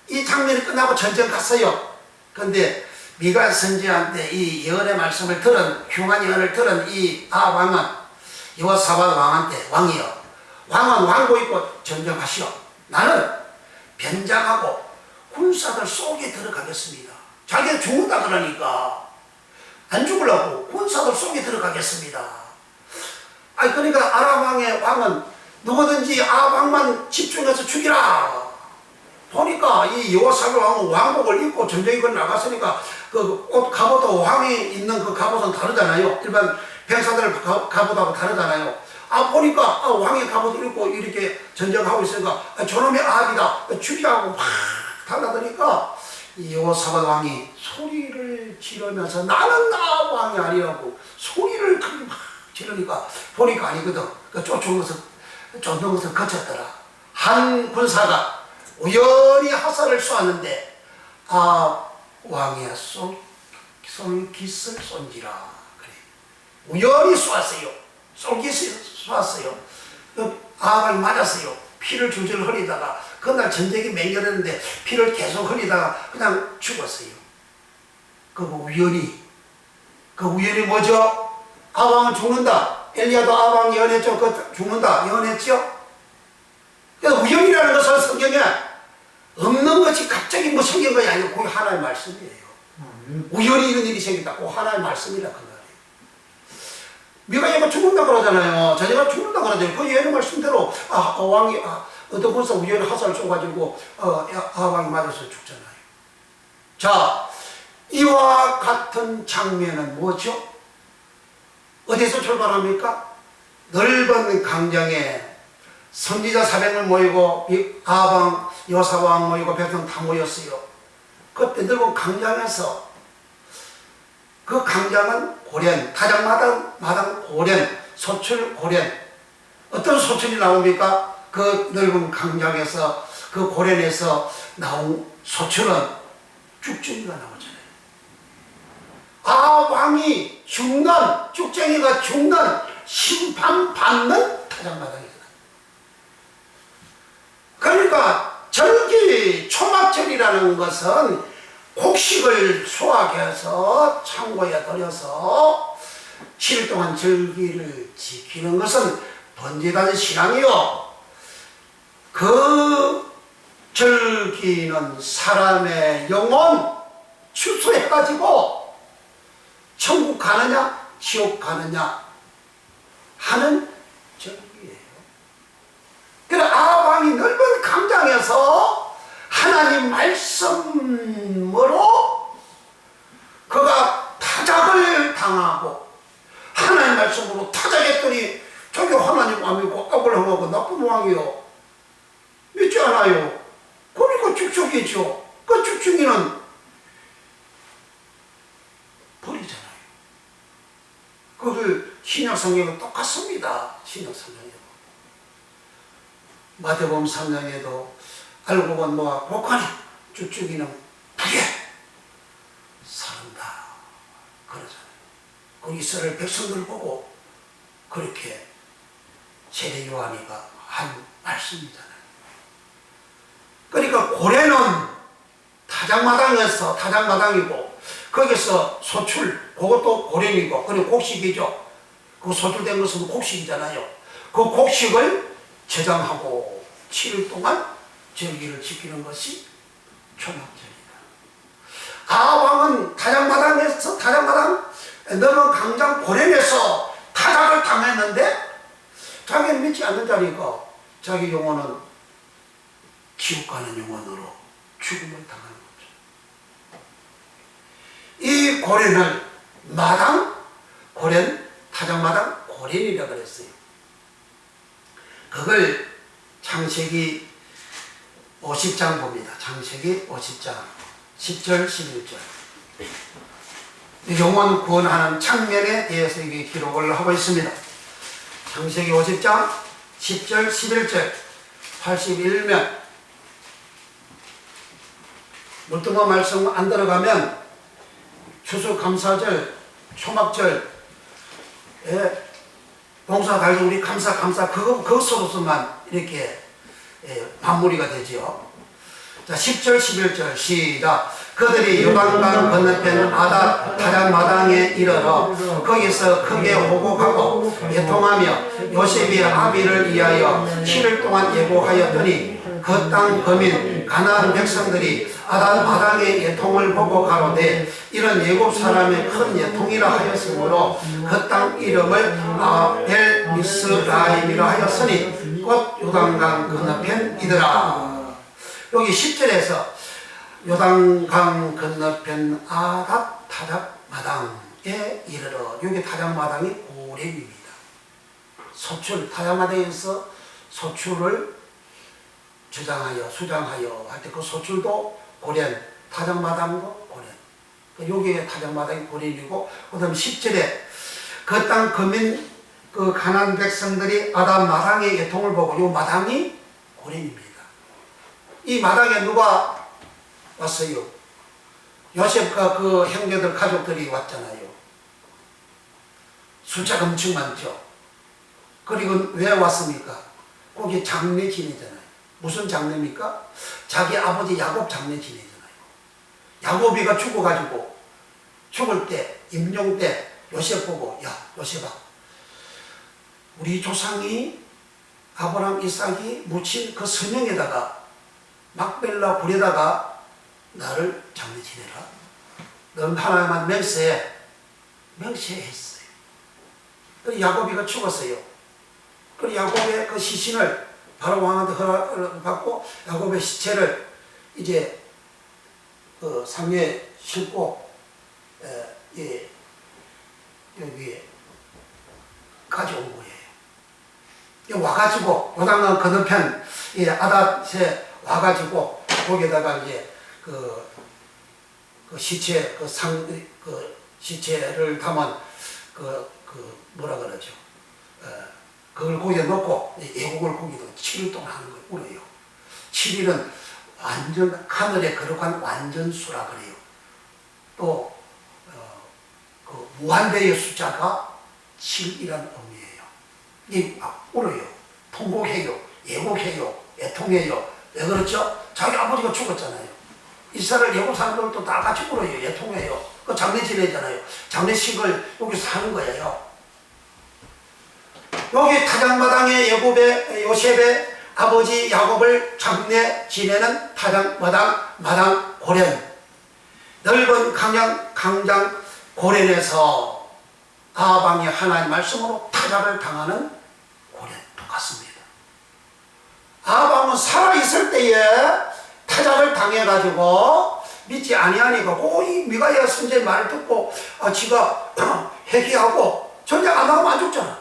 이 장면이 끝나고 전쟁 갔어요. 근데 미가 선지자한테 이 예언의 말씀을 들은, 흉한 예언을 들은 이 아방은 여호사밧 왕한테, 왕이여, 왕은 왕고 있고 전쟁하시오. 나는 변장하고 군사들 속에 들어가겠습니다. 자기가 죽는다 그러니까 안 죽으려고 군사들 속에 들어가겠습니다. 아니 그러니까 아람 왕의 왕은 누구든지 아방만 집중해서 죽이라. 보니까 이 여호사밧 왕은 왕복을 입고 전쟁에 나갔으니까 그 옷 갑옷도 왕이 입는 그 갑옷은 다르잖아요. 일반 병사들 갑옷하고 다르잖아요. 보니까 왕의 갑옷을 입고 이렇게 전쟁하고 있으니까 저놈의 아비다 죽이라고 막 달라드니까 이 여호사밧 왕이 소리를 지르면서 나는 나 왕이 아니라고 소리를 크게 막 지르니까 보니까 아니거든. 그 쫓는 것을 거쳤더라. 한 군사가 우연히 화살을 쏘았는데 왕이야 솔깃을 쏜지라. 그래. 우연히 쏘았어요. 솔깃을 쏘았어요. 아방이 맞았어요. 피를 줄줄 흘리다가 그날 전쟁이 맹렬했는데 피를 계속 흘리다가 그냥 죽었어요. 그 우연히 뭐죠? 아방은 죽는다. 엘리야도 아방 예언했죠. 그 죽는다 예언했죠. 그래서 우연이라는 것은 성경에 없는 것이 갑자기 뭐 생긴 것이 아니고 그게 하나의 말씀이에요. 우연히 이런 일이 생겼다. 그 하나의 말씀이라 그 말이에요. 미가야가 죽는다 그러잖아요. 자기가 죽는다 그러잖아요. 그 예언의 말씀대로 왕이 어떤 곳에서 우연히 화살을 쏘가지고 왕이 맞아서 죽잖아요. 자, 이와 같은 장면은 뭐죠? 어디서 출발합니까? 넓은 강정에 선지자 400명 모이고 아방 여호사밧 왕 모이고 백성 다 모였어요. 그때 넓은 강장에서, 그 강장은 고련, 타작마당 고련, 소출 고련. 어떤 소출이 나옵니까? 그 넓은 강장에서, 그 고련에서 나온 소출은 쭉쟁이가 나오잖아요. 왕이 죽는, 쭉쟁이가 죽는, 심판받는 타작마당이잖아요. 그러니까 절기, 초막절이라는 것은 곡식을 수확해서 창고에 들여서 7일 동안 절기를 지키는 것은 번제단 신앙이요. 그 절기는 사람의 영혼 추수해가지고 천국 가느냐 지옥 가느냐 하는 절기예요. 그래 아방이 넓은 강장에서 하나님 말씀으로 그가 타작을 당하고, 하나님 말씀으로 타작했더니 저기 하나님 왕이고 아브라함하고 나쁜 왕이요 믿지 않아요. 그러니까 쭉쭉이죠. 그 쭉쭉이는 버리잖아요. 그걸 신약 성경은 똑같습니다. 신약 성경에 마태복음 3장에도 알고 본 노아 복하니 쭉쭉이는 부에 사른다 그러잖아요. 그 이스라엘 백성들 보고 그렇게 세례 요한이가 한 말씀이잖아요. 그러니까 고래는 타작마당이었어. 타작마당이고 거기서 소출, 그것도 고령이고, 그리고 곡식이죠. 그 소출된 것은 곡식이잖아요. 그 곡식을 저장하고 7일 동안 절기를 지키는 것이 초막절이다. 아왕은 타작마당에서, 타작마당 너는 강장 고령에서 타작을 당했는데 자기는 믿지 않는 자니까 자기 영혼은 지옥 가는 영혼으로 죽음을 당하는 거죠. 이 고련을 마당, 고련, 타작마당, 고련이라 그랬어요. 그걸 창세기 50장 봅니다. 창세기 50장 10절 11절 영혼 구원하는 장면에 대해서 이게 기록을 하고 있습니다. 창세기 50장 10절 11절 81면 물등어 말씀 안 들어가면 추수감사절, 초막절에 봉사달도 우리 감사 그것으로서만 이렇게 마무리가 되지요. 자, 10절 11절 시작. 그들이 요단강 건너편 아다 타작마당에 이르러 거기서 크게 호곡하고 애통하며 요셉이 아비를 위하여 7일 동안 예고하였더니 그 땅 거민 가나안 백성들이 아다 마당의 예통을 보고 가로되 이런 예곱 사람의 큰 예통이라 하였으므로 그 땅 이름을 아벨 미스라임이라 하였으니 곧 요단강 건너편이더라. 여기 10절에서 요단강 건너편 아닷 타작마당에 이르러, 여기 타작마당이 고렙입니다. 소출, 타작마당에서 소출을 저장하여 수장하여 할 때 그 소출도 고렙, 타작마당도 고렙. 여기에 타작마당이 고렙이고, 그 다음 10절에 그 땅 거민 그 가나안 백성들이 아닷 마당의 예통을 보고, 이 마당이 고렙입니다. 이 마당에 누가 왔어요? 요셉과 그 형제들 가족들이 왔잖아요. 숫자가 엄청 많죠. 그리고 왜 왔습니까? 거기 장례 지내잖아요. 무슨 장례입니까? 자기 아버지 야곱 장례 지내잖아요. 야곱이가 죽어가지고 죽을 때, 임종 때 요셉 보고, 야 요셉아, 우리 조상이 아브라함 이삭이 묻힌 그 성령에다가 막벨라 불에다가 나를 장례 지내라. 넌 하나님만 맹세했어요. 그리고 야곱이가 죽었어요. 그리고 야곱의 그 시신을 바로 왕한테 허락을 받고 야곱의 시체를 이제 그 상에 싣고 여기에 가져온 거예요. 와가지고 요단강 건너편 아닷에 와가지고 거기에다가 이제 그 시체 시체를 담은 뭐라 그러죠? 그걸 거기에 놓고 예국을 거기도 7일 동안 하는 걸 울어요. 7일은 완전 하늘에 거룩한 완전수라 그래요. 또 그 무한대의 숫자가 7이라는 의미예요. 이 울어요. 통곡해요. 예곡해요. 애통해요. 왜 그렇죠? 자기 아버지가 죽었잖아요. 이스라엘 예고 사람들도 다 같이 울어요. 애통해요. 그 장례 지내잖아요. 장례식을 여기서 하는 거예요. 여기 타작마당에 요셉의 아버지 야곱을 장례 지내는 타작마당, 마당 고련, 넓은 강장 고련에서 아방이 하나님 말씀으로 타작을 당하는 고련 똑같습니다. 아방은 살아있을 때에 타작을 당해가지고 믿지 아니하니까 이 미가야 선지의 말을 듣고 지가 회개하고 전쟁 안 나가면 안 죽잖아.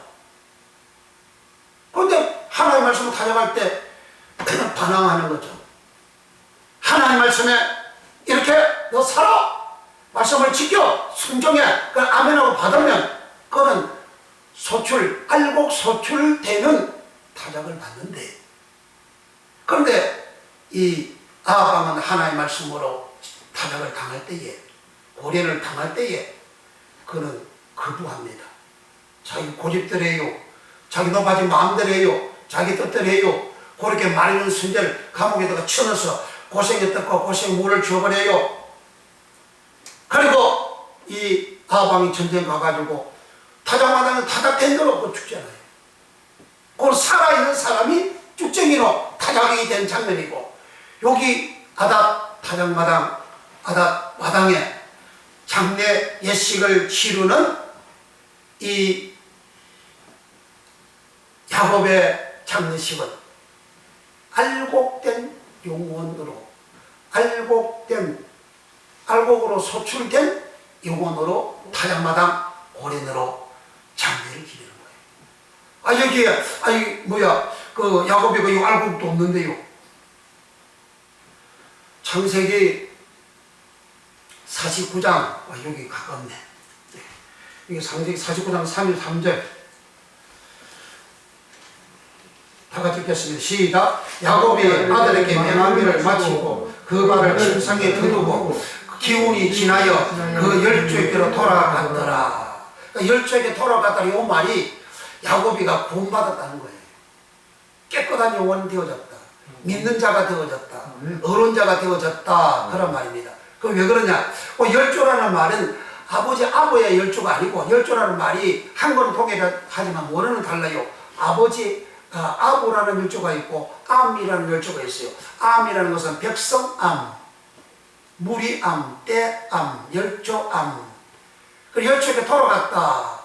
그런데 하나님 말씀을 타작할 때 반항하는 거죠. 하나님 말씀에 이렇게 너 살아! 말씀을 지켜! 순종해! 그걸 아멘하고 받으면 그거는 알곡 소출되는 타작을 받는데, 그런데 이 아방은 하나님 말씀으로 타작을 당할 때에, 고련을 당할 때에 그는 거부합니다. 자기 고집대로해요. 자기 높아진 마음대로 해요. 자기 뜻대로 해요. 그렇게 말하는 순자를 감옥에다가 쳐넣어서 고생했던 거 고생 물을 줘버려요. 그리고 이 아방이 전쟁 가가지고 타작마당에 타작된 걸 없고 죽잖아요. 그걸 살아있는 사람이 쭉정이로 타작이 된 장면이고, 여기 아닷 타작마당, 아닷 마당에 장례 예식을 치르는 이 야곱의 장례식은 알곡된 용원으로, 알곡으로 소출된 용원으로 타작마당 고린으로 장례를 기리는 거예요. 여기에 그 야곱이 그 알곡도 없는데요. 창세기 49장, 여기 가깝네. 이게 창세기 49장 3절 3절. 다 같이 읽겠습니다. 시작. 야곱이 아들에게 맹하기를 마치고 그 발을 침상에 두르고 기운이 지나여 그 열조에게로 돌아갔더라. 열조에게 돌아갔더라. 이 말이 야곱이가 구원받았다는 거예요. 깨끗한 영혼이 되어졌다. 믿는 자가 되어졌다. 어른자가 되어졌다. 그런 말입니다. 그 왜 그러냐? 열조라는 말은 아버의 열조가 아니고, 열조라는 말이 한글은 통일하지만 원어는 달라요. 아부라는 열조가 있고 암이라는 열조가 있어요. 암이라는 것은 백성암, 무리암, 때암, 열조암. 그 열조에게 돌아갔다.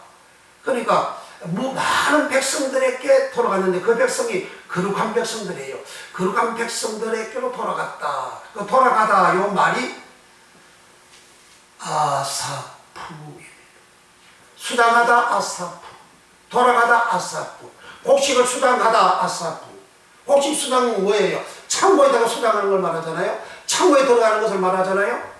그러니까 많은 백성들에게 돌아갔는데 그 백성이 거룩한 백성들이에요. 거룩한 백성들에게로 돌아갔다. 그 돌아가다 요 말이 아사푸입니다. 수당하다 아사푸, 돌아가다 아사푸, 곡식을 수당하다 아사푸. 곡식 수당은 뭐예요? 창고에다가 수당하는 걸 말하잖아요. 창고에 들어가는 것을 말하잖아요.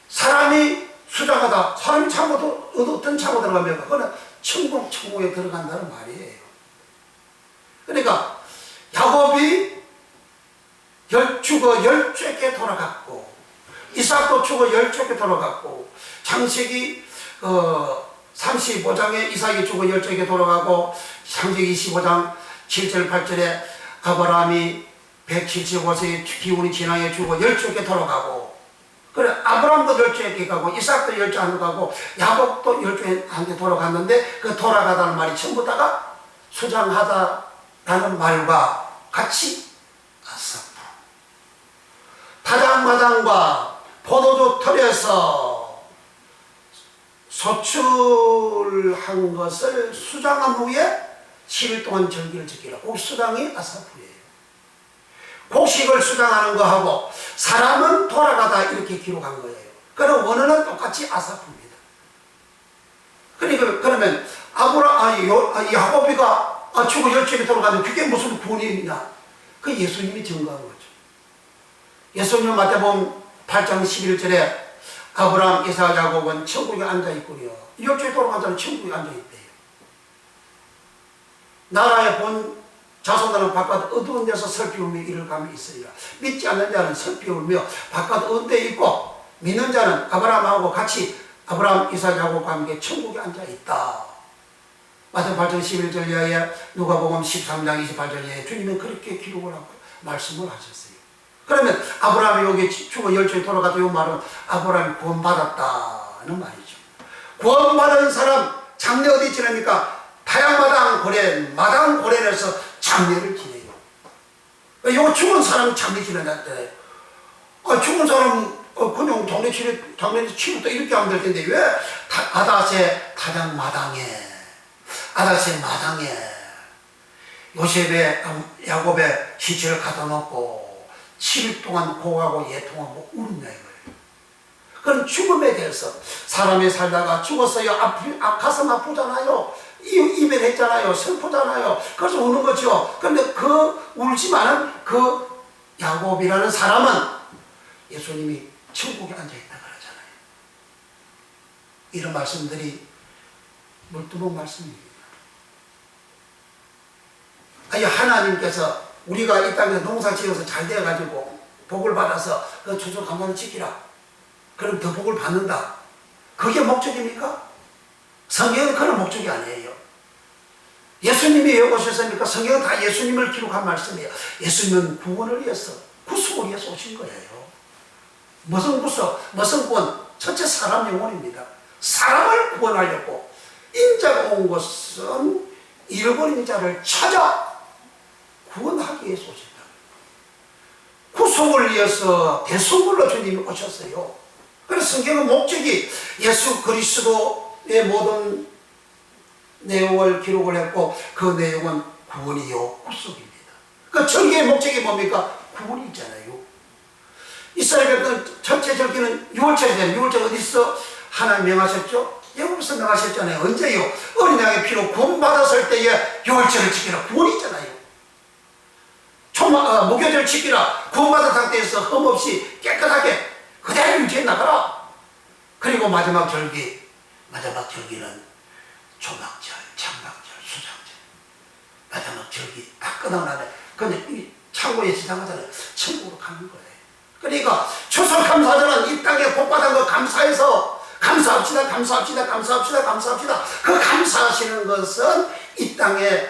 사람이 수당하다, 사람이 창고도 어떤 창고 들어가면 그거는 천국에 들어간다는 말이에요. 그러니까 야곱이 죽어 열조에게 돌아갔고, 이삭도 죽어 열조에게 돌아갔고, 창세기 35장에 이삭이 죽어 열조에게 돌아가고, 창세기 25장 7절 8절에 아브라함이 175세의 기운이 지나에 죽어 열조에게 돌아가고, 그래 아브라함도 열조에게 가고 이삭도 열조한테 가고 야곱도 열조한테 돌아갔는데, 그 돌아가다는 말이 전부 다가 수장하다라는 말과 같이 아사프, 타작마당과 포도주 털에서 소출한 것을 수장한 후에 7일 동안 절기를 지키라. 그 수장이 아사프예요. 곡식을 수장하는 거하고 사람은 돌아가다 이렇게 기록한 거예요. 그럼 원어는 똑같이 아사프입니다. 그러면 야곱이가 죽어 열조에게 돌아가면 그게 무슨 구원이냐? 그 예수님이 증거한 거죠. 예수님 마태복음 8장 11절에 아브라함, 이삭, 야곱은 천국에 앉아있구려. 열조에 돌아간 자는 천국에 앉아있대요. 나라의 본 자손들은 바깥 어두운 데서 슬피 울며 이를 감이 있으리라. 믿지 않는 자는 슬피 울며 바깥 어두운 데 있고, 믿는 자는 아브라함하고 같이 아브라함, 이삭, 야곱과 함께 천국에 앉아있다. 마태복음 8장 11절 이하에 누가복음 13장 28절 이하에 주님은 그렇게 기록을 하고 말씀을 하셨어요. 그러면 아브라함이 여기 죽어 열조에 돌아가도 이 말은 아브라함이 구원받았다는 말이죠. 구원받은 사람 장례 어디 지냅니까? 타작마당 고렌, 마당 고렌에서 장례를 지내요. 이거 죽은 사람 장례 지내놨잖아요. 죽은 사람 그냥 장례 치르도 이렇게 하면 될 텐데 왜 아닷의 타작마당에, 아닷의 마당에 요셉의 야곱의 시체를 갖다 놓고 7일 동안 고하고 예통하고 울었냐 이거예요. 그런 죽음에 대해서 사람이 살다가 죽었어요. 가슴 아프잖아요. 이별했잖아요. 슬프잖아요. 그래서 우는 거죠. 그런데 그 울지만은 그 야곱이라는 사람은 예수님이 천국에 앉아있다 그러잖아요. 이런 말씀들이 물두멍 말씀입니다. 하나님께서 우리가 이 땅에서 농사 지어서 잘 되어가지고 복을 받아서 그 추수감사를 지키라. 그럼 더 복을 받는다. 그게 목적입니까? 성경은 그런 목적이 아니에요. 예수님이 왜 오셨습니까? 성경은 다 예수님을 기록한 말씀이에요. 예수님은 구원을 위해서 구속을 위해서 오신 거예요. 무슨 구속? 무슨 구원? 첫째 사람 영혼입니다. 사람을 구원하려고 인자가 온 것은 잃어버린 자를 찾아 구원하기 위해서 오신다. 구속을 위해서 대성물로 주님이 오셨어요. 그래서 성경의 목적이 예수 그리스도의 모든 내용을 기록을 했고 그 내용은 구원이요 구속입니다. 그 절기의 목적이 뭡니까? 구원이 있잖아요. 이스라엘 그 첫째 절기는 6월절이잖아요. 6월절 어디 있어? 하나님 명하셨죠? 예고부터 명하셨잖아요. 언제요? 어린 양의 피로 구원받았을 때에 6월절을 지키라. 구원이 있잖아요. 무교절 지키라. 구원받은 상태에서 흠없이 깨끗하게 그대로 유지해 나가라. 그리고 마지막 절기는 초막절, 창막절, 수장절. 마지막 절기 다 끝나고 근데 이 창고에 지나가잖아요. 천국으로 가는 거예요. 그러니까 추수감사절은 이 땅에 복받은 거 감사해서 감사합시다. 그 감사하시는 것은 이 땅에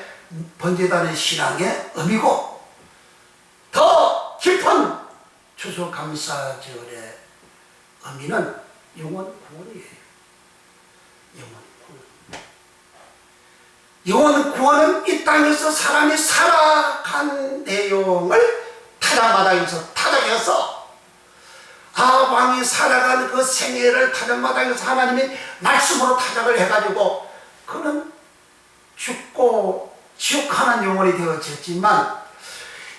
번제다는 신앙의 의미고 더 깊은 추수감사절의 의미는 영원 구원이에요. 영원 구원은 이 땅에서 사람이 살아간 내용을 타작마당에서 타작해서 아방이 살아간 그 생애를 타작마당에서 하나님이 말씀으로 타작을 해가지고 그는 죽고 지옥하는 영혼이 되어졌지만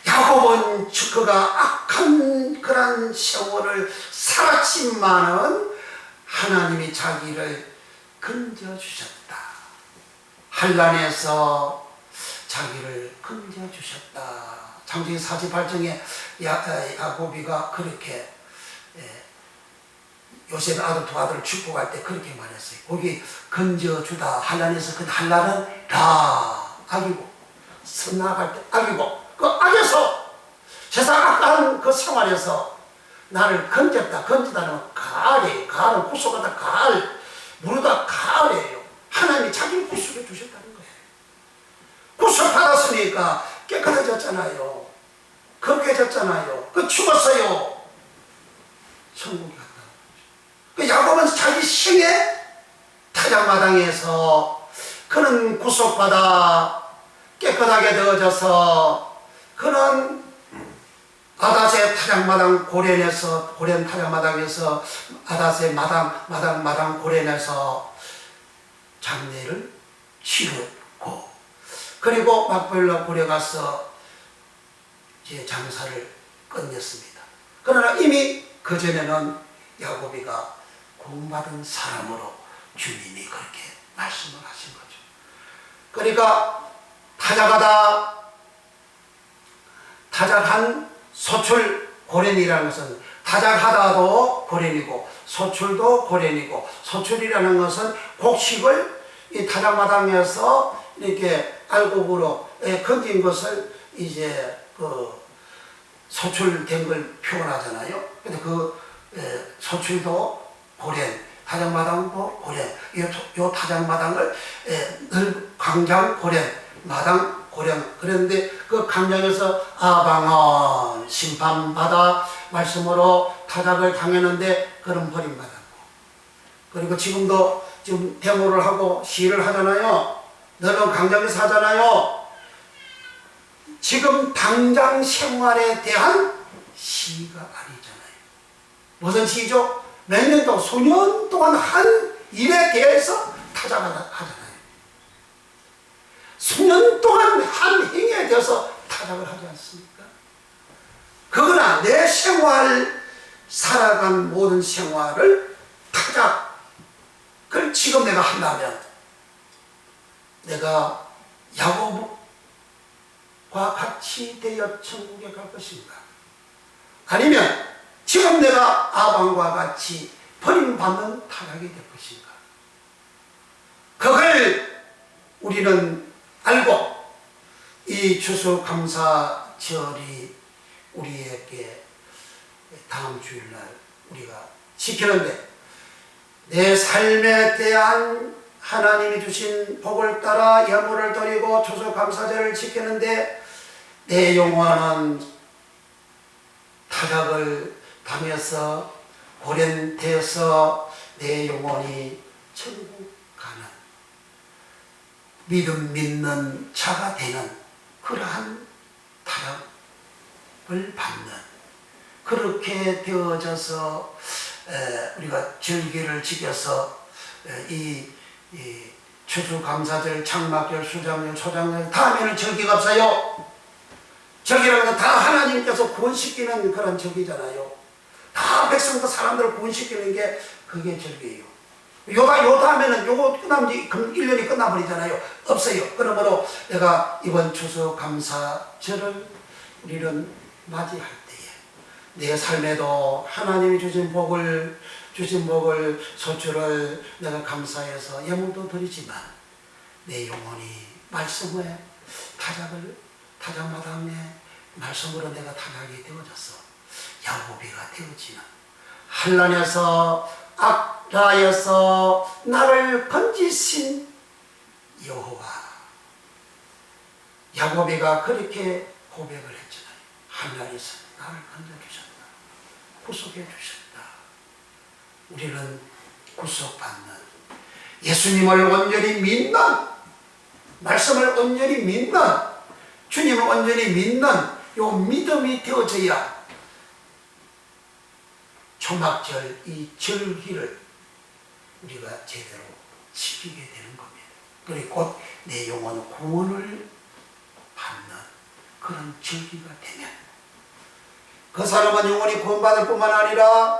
야곱은 그가 악한 그런 세월을 살았지만은 하나님이 자기를 건져주셨다. 한란에서 자기를 건져주셨다. 창세기 48장에 야곱이가 그렇게 요셉의 아들 두 아들을 축복할 때 그렇게 말했어요. 거기 건져주다. 한란에서 그 한란은 악이고 선나갈 때 악이고 그 악에서 세상 악한 그 생활에서 나를 건졌다. 건지다는 가을이에요. 가을은 구속하다 가을 무르다 가을이에요. 하나님이 자기를 구속해 주셨다는 거예요. 구속받았으니까 깨끗해졌잖아요. 거룩해졌잖아요. 그 죽었어요. 천국에 갔다는 거죠. 그 야곱은 자기 생애 타작마당에서 그는 구속받아 깨끗하게 되어져서 그는 아닷의 타작마당 고렌 타작마당에서 아닷의 마당 고렌에서 장례를 치렀고 그리고 막벨라 굴에 가서 이제 장사를 끝냈습니다. 그러나 이미 그전에는 야곱이가 구원받은 사람으로 주님이 그렇게 말씀을 하신 거죠. 그러니까 타작한 소출 고렌이라는 것은 타작하다도 고렌이고 소출도 고렌이고 소출이라는 것은 곡식을 이 타작마당에서 이렇게 알곡으로 건진 것을 이제 그 소출된 걸 표현하잖아요. 근데 그 소출도 고렌, 타작마당도 고렌, 요 타작마당을 광장 고렌, 마당 고령. 그런데 그 광장에서 아방은 심판받아 말씀으로 타작을 당했는데 그런 버림받았고 그리고 지금도 지금 데모를 하고 시위를 하잖아요. 너는 광장에서 하잖아요. 지금 당장 생활에 대한 시위가 아니잖아요. 무슨 시위죠? 몇 년 동안 수년 동안 한 일에 대해서 타작을 하잖아요. 수년 동안 한 행위에 대해서 타작을 하지 않습니까? 그러나 내 생활, 살아간 모든 생활을 타작을 지금 내가 한다면 내가 야곱과 같이 되어 천국에 갈 것인가? 아니면 지금 내가 아방과 같이 버림받는 타락이 될 것인가? 그걸 우리는 알고 이 추수감사절이 우리에게 다음 주일날 우리가 지키는데 내 삶에 대한 하나님이 주신 복을 따라 예물을 드리고 추수감사절을 지키는데 내 영혼은 타락을 당해서 고련되어서 내 영혼이 천국 가는 믿음 믿는 자가 되는 그러한 타락을 받는 그렇게 되어져서 우리가 절기를 지켜서 이 추수감사절, 장막절, 수장절, 초장절 다음에는 절기가 없어요. 절기라는 건 다 하나님께서 구원시키는 그런 절기잖아요. 다 백성도 사람들을 구원시키는 게 그게 절기예요. 요 다음에는 요거 끝나면 1년이 끝나버리잖아요. 없어요. 그러므로 내가 이번 추수감사절을 우리는 맞이할 때에 내 삶에도 하나님이 주신 복을 소출을 내가 감사해서 예물도 드리지만 내 영혼이 말씀에 타작마당에 말씀으로 내가 타작이 되어져서 야고비가 되어지는 한란에서 악라에서 나를 건지신 여호와 야고비가 그렇게 고백을 했잖아요. 한란에서 나를 건져주셨다. 구속해 주셨다. 우리는 구속받는 예수님을 온전히 믿는 말씀을 온전히 믿는 주님을 온전히 믿는 요 믿음이 되어져야 초막절 이 절기를 우리가 제대로 지키게 되는 겁니다. 그리고 곧 내 영혼 구원을 받는 그런 절기가 되면 그 사람은 영혼이 구원받을 뿐만 아니라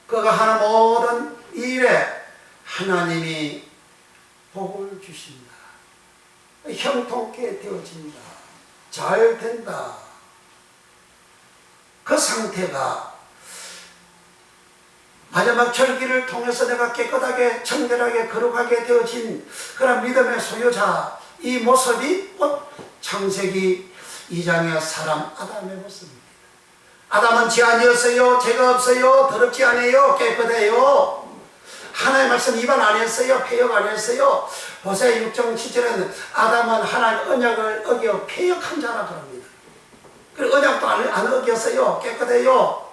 그가 하는 모든 일에 하나님이 복을 주신다. 형통케 되어진다. 잘 된다. 그 상태가 마지막 절기를 통해서 내가 깨끗하게 청결하게 거룩하게 되어진 그런 믿음의 소유자 이 모습이 곧 창세기 2장의 사람 아담의 모습입니다. 아담은 죄 아니었어요. 죄가 없어요. 더럽지 않아요. 깨끗해요. 하나님의 말씀 위반 안 했어요. 폐역 안 했어요. 호세 6장 7절에는 아담은 하나님의 언약을 어겨 폐역한 자라 그럽니다. 그리고 언약도 안 어겼어요. 깨끗해요.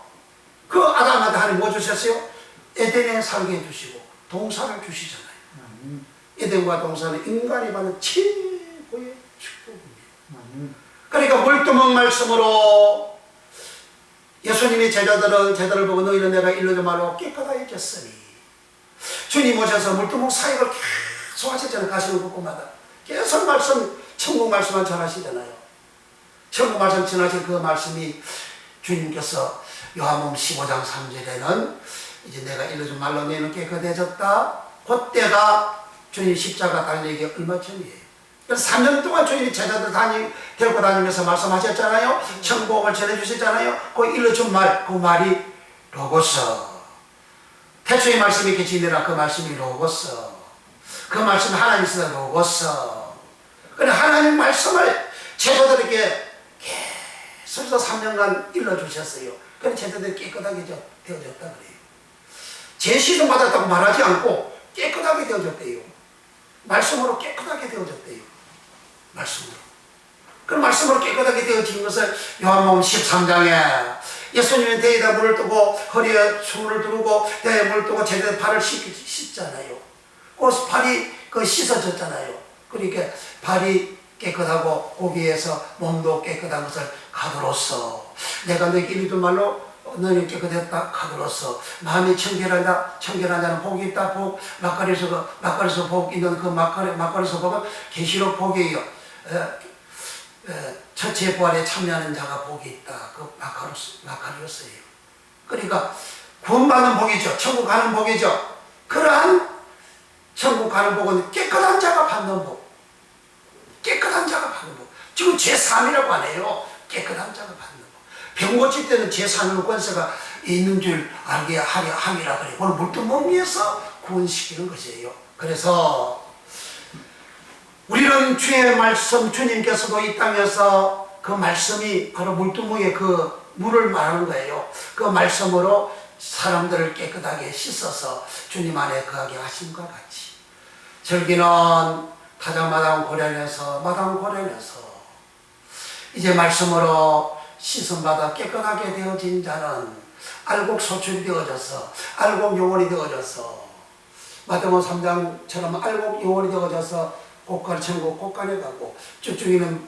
그 아담한테 하나님 뭐 주셨어요? 에덴에 살게 해주시고 동산을 주시잖아요. 에덴과 동산은 인간이 받는 최고의 축복입니다. 그러니까 물두멍 말씀으로 예수님이 제자들을 보고 너희는 내가 일러준 말로 깨끗하여졌으니 주님 오셔서 물두멍 사역을 계속 하셨잖아요. 가시는 곳마다 계속 천국 말씀만 전하시잖아요. 천국 말씀 전하신 그 말씀이 주님께서 요한복음 15장 3절에는 이제 내가 일러준 말로 너희는 깨끗해졌다. 그때가 주님 십자가 달리기 얼마 전이에요. 그래서 3년 동안 주님이 제자들 데리고 다니면서 말씀하셨잖아요. 천국을 전해주셨잖아요. 그 일러준 말, 그 말이 로고스. 태초의 말씀이 이렇게 지내라. 그 말씀이 로고스. 그 말씀이 하나님 쓰는 로고스. 그래 하나님 말씀을 제자들에게 계속해서 3년간 일러주셨어요. 그래 제자들이 깨끗하게 되어졌다 그래요. 제시도 받았다고 말하지 않고 깨끗하게 되어졌대요. 말씀으로 깨끗하게 되어졌대요. 말씀으로. 그 말씀으로 깨끗하게 되어진 것을 요한복음 13장에 예수님은 대에다 물을 뜨고 허리에 수물을 두르고 대에 물을 뜨고 제대로 발을 씻잖아요. 그 발이 씻어졌잖아요. 그러니까 발이 깨끗하고 거기에서 몸도 깨끗한 것을 가두로서 내가 너에게 이르던 말로 너는 깨끗했다 가두로서 마음이 청결한 자는 복이 있다. 복 막걸리에서 복 있는 그 막걸리에서 복은 계시록 복이에요. 첫째 부활에 참여하는 자가 복이 있다. 그 마카리오스예요. 그러니까 구원받는 복이죠. 천국 가는 복이죠. 그러한 천국 가는 복은 깨끗한 자가 받는 복. 깨끗한 자가 받는 복. 지금 제3이라고 하네요. 깨끗한 자가 받는 복. 병 고칠 때는 제3의 권세가 있는 줄 알게 하려 함이라 그래요. 그걸 물두멍에서 구원시키는 것이에요. 그래서 우리는 주의 말씀, 주님께서도 이 땅에서 그 말씀이 바로 물두멍에 그 물을 말하는 거예요. 그 말씀으로 사람들을 깨끗하게 씻어서 주님 안에 거하게 하심과 같이 절기는 타작마당 고련에서 이제 말씀으로 씻음받아 깨끗하게 되어진 자는 알곡 소출이 되어져서 알곡 영혼이 되어져서 마태복음 3장처럼 알곡 영혼이 되어져서 꽃갈 천국 꽃간에 가고 쭉쭉이는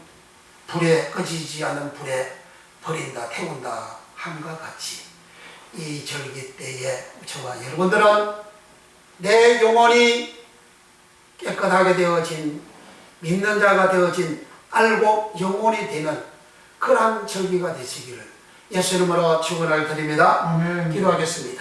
불에 꺼지지 않은 불에 버린다 태운다 함과 같이 이 절기 때에 저와 여러분들은 내 영혼이 깨끗하게 되어진 믿는 자가 되어진 알곡 영혼이 되는 그러한 절기가 되시기를 예수 이름으로 축원을 드립니다. 아멘. 기도하겠습니다.